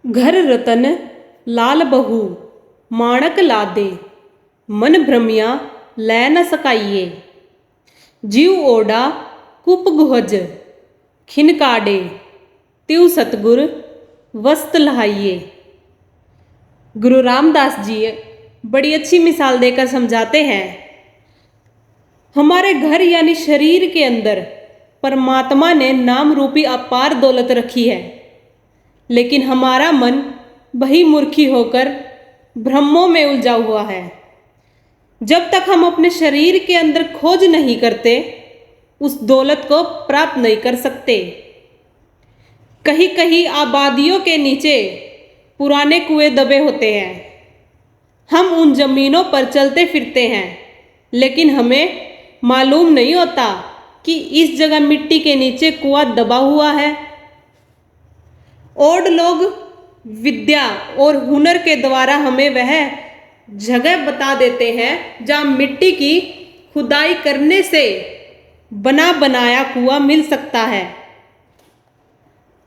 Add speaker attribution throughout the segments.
Speaker 1: घर रतन लाल बहू माणक लादे, मन भ्रमिया लै न सकाइए। जीव ओडा कुप गुहज, खिन काडे तिव सतगुर वस्त लहाइए। गुरु रामदास जी बड़ी अच्छी मिसाल देकर समझाते हैं। हमारे घर यानी शरीर के अंदर परमात्मा ने नाम रूपी अपार दौलत रखी है, लेकिन हमारा मन वही मूर्खी होकर भ्रमों में उलझा हुआ है। जब तक हम अपने शरीर के अंदर खोज नहीं करते, उस दौलत को प्राप्त नहीं कर सकते। कहीं कहीं आबादियों के नीचे पुराने कुएं दबे होते हैं। हम उन जमीनों पर चलते फिरते हैं, लेकिन हमें मालूम नहीं होता कि इस जगह मिट्टी के नीचे कुआं दबा हुआ है। और लोग विद्या और हुनर के द्वारा हमें वह जगह बता देते हैं जहाँ मिट्टी की खुदाई करने से बना बनाया कुआं मिल सकता है।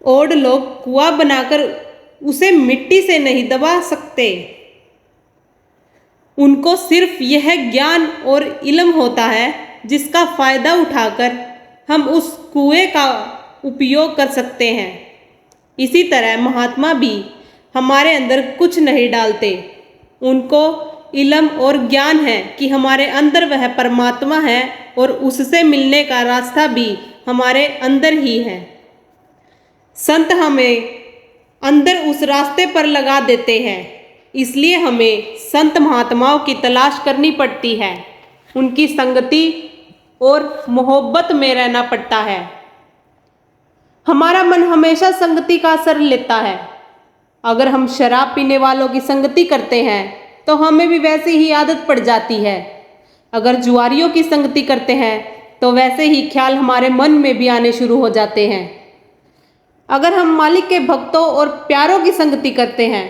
Speaker 1: और लोग कुआं बनाकर उसे मिट्टी से नहीं दबा सकते। उनको सिर्फ यह ज्ञान और इल्म होता है जिसका फायदा उठाकर हम उस कुएं का उपयोग कर सकते हैं। इसी तरह महात्मा भी हमारे अंदर कुछ नहीं डालते। उनको इल्म और ज्ञान है कि हमारे अंदर वह परमात्मा है और उससे मिलने का रास्ता भी हमारे अंदर ही है। संत हमें अंदर उस रास्ते पर लगा देते हैं, इसलिए हमें संत महात्माओं की तलाश करनी पड़ती है। उनकी संगति और मोहब्बत में रहना पड़ता है। हमारा मन हमेशा संगति का असर लेता है। अगर हम शराब पीने वालों की संगति करते हैं तो हमें भी वैसी ही आदत पड़ जाती है। अगर जुआरियों की संगति करते हैं तो वैसे ही ख्याल हमारे मन में भी आने शुरू हो जाते हैं। अगर हम मालिक के भक्तों और प्यारों की संगति करते हैं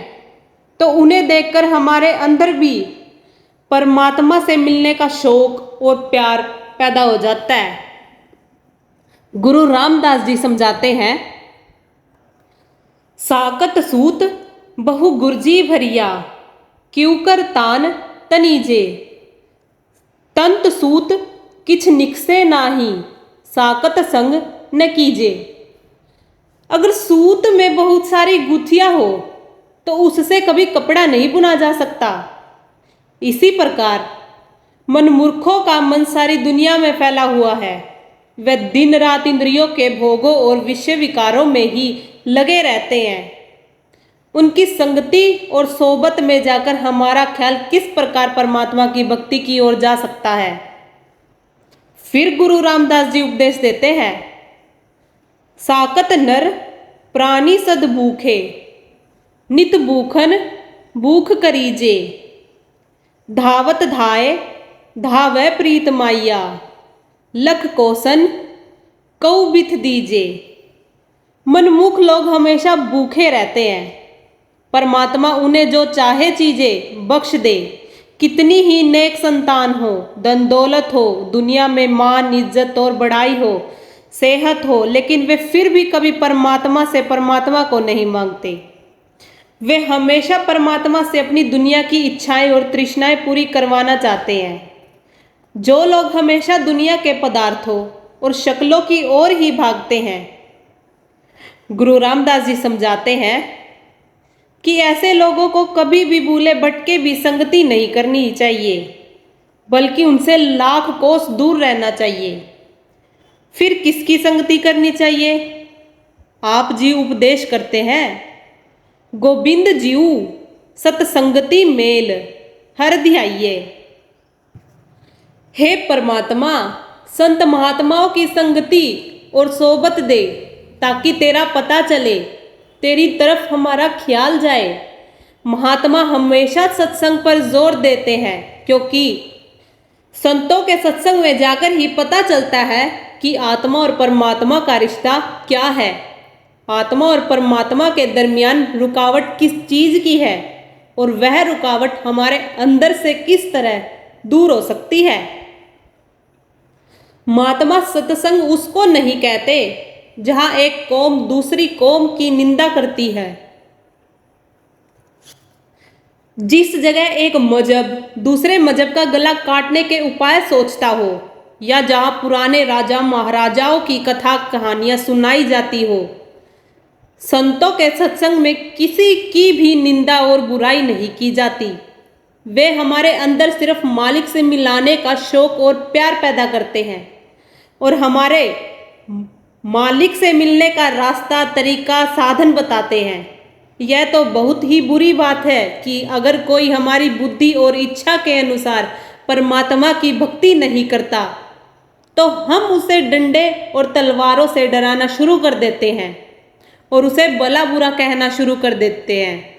Speaker 1: तो उन्हें देखकर हमारे अंदर भी परमात्मा से मिलने का शौक और प्यार पैदा हो जाता है। गुरु रामदास जी समझाते हैं, साकत सूत बहु गुरजी भरिया, क्यूकर तान तनीजे। तंत सूत किछ निकसे नाही, साकत संग न कीजे। अगर सूत में बहुत सारी गुथियां हो तो उससे कभी कपड़ा नहीं बुना जा सकता। इसी प्रकार मनमूर्खों का मन सारी दुनिया में फैला हुआ है। वे दिन रात इंद्रियों के भोगों और विषय विकारों में ही लगे रहते हैं। उनकी संगति और सोबत में जाकर हमारा ख्याल किस प्रकार परमात्मा की भक्ति की ओर जा सकता है। फिर गुरु रामदास जी उपदेश देते हैं, साकत नर प्राणी सद भूखे, नित भूखन भूख करीजे। धावत धाये धावै प्रीत माइया, लख कोसन कऊ बिथ दीजे। मनमुख लोग हमेशा भूखे रहते हैं। परमात्मा उन्हें जो चाहे चीजें बख्श दे। कितनी ही नेक संतान हो, धन दौलत हो, दुनिया में मान इज्जत और बड़ाई हो, सेहत हो, लेकिन वे फिर भी कभी परमात्मा से परमात्मा को नहीं मांगते। वे हमेशा परमात्मा से अपनी दुनिया की इच्छाएं और तृष्णाएं पूरी करवाना चाहते हैं। जो लोग हमेशा दुनिया के पदार्थों और शक्लों की ओर ही भागते हैं, गुरु रामदास जी समझाते हैं कि ऐसे लोगों को कभी भी भूले भटके भी संगति नहीं करनी चाहिए, बल्कि उनसे लाख कोस दूर रहना चाहिए। फिर किसकी संगति करनी चाहिए? आप जी उपदेश करते हैं, गोविंद जीऊ सतसंगति मेल हर ध्याइए। हे परमात्मा, संत महात्माओं की संगति और सोबत दे, ताकि तेरा पता चले, तेरी तरफ हमारा ख्याल जाए। महात्मा हमेशा सत्संग पर जोर देते हैं, क्योंकि संतों के सत्संग में जाकर ही पता चलता है कि आत्मा और परमात्मा का रिश्ता क्या है। आत्मा और परमात्मा के दरमियान रुकावट किस चीज की है और वह रुकावट हमारे अंदर से किस तरह दूर हो सकती है। महात्मा सत्संग उसको नहीं कहते जहां एक कौम दूसरी कौम की निंदा करती है। जिस जगह एक मजहब दूसरे मजहब का गला काटने के उपाय सोचता हो, या जहां पुराने राजा महाराजाओं की कथा कहानियां सुनाई जाती हो, संतों के सत्संग में किसी की भी निंदा और बुराई नहीं की जाती। वे हमारे अंदर सिर्फ मालिक से मिलाने का शौक और प्यार पैदा करते हैं और हमारे मालिक से मिलने का रास्ता, तरीका, साधन बताते हैं। यह तो बहुत ही बुरी बात है कि अगर कोई हमारी बुद्धि और इच्छा के अनुसार परमात्मा की भक्ति नहीं करता, तो हम उसे डंडे और तलवारों से डराना शुरू कर देते हैं और उसे भला बुरा कहना शुरू कर देते हैं।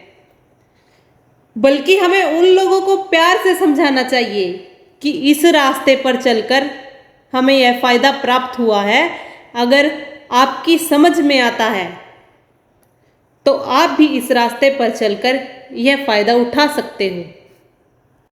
Speaker 1: बल्कि हमें उन लोगों को प्यार से समझाना चाहिए कि इस रास्ते पर चलकर हमें यह फायदा प्राप्त हुआ है। अगर आपकी समझ में आता है तो आप भी इस रास्ते पर चलकर यह फायदा उठा सकते हो।